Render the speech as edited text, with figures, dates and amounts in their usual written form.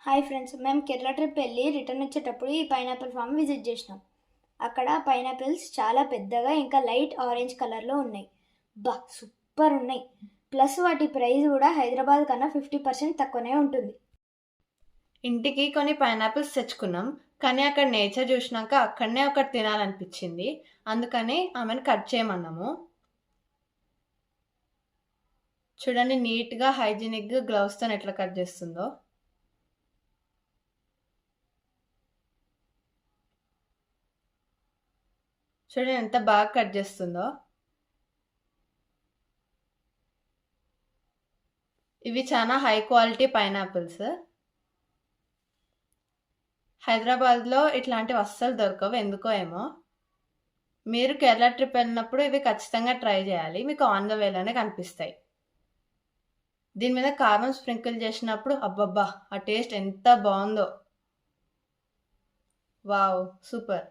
Hi friends, మేము Kerala trip వెళ్ళి return వచ్చేటప్పుడు ఈ పైనాపిల్ ఫామ్ విజిట్ చేసినాం. అక్కడ పైనాపిల్స్ చాలా పెద్దగా ఇంకా లైట్ ఆరెంజ్ కలర్లో ఉన్నాయి. సూపర్ ఉన్నాయి. ప్లస్ వాటి ప్రైస్ కూడా హైదరాబాద్ కన్నా 50% తక్కువనే ఉంటుంది. ఇంటికి కొన్ని పైనాపిల్స్ తెచ్చుకున్నాం. కానీ అక్కడ నేచర్ చూసినాక అక్కడనే ఒకటి తినాలనిపించింది. అందుకని ఆమెను కట్ చేయమన్నాము. చూడండి, నీట్గా హైజీనిక్ గ్లౌస్తో ఎట్లా కట్ చేస్తుందో. చూడండి ఎంత బాగా కట్ చేస్తుందో. ఇవి చాలా హై క్వాలిటీ పైనాపిల్స్. హైదరాబాద్లో ఇట్లాంటివి అస్సలు దొరకవు, ఎందుకో ఏమో. మీరు కేరళ ట్రిప్ వెళ్ళినప్పుడు ఇవి ఖచ్చితంగా ట్రై చేయాలి. మీకు ఆన్ ద వేలోనే కనిపిస్తాయి. దీని మీద కారం స్ప్రింకిల్ చేసినప్పుడు అబ్బబ్బా, ఆ టేస్ట్ ఎంత బాగుందో. Wow, super.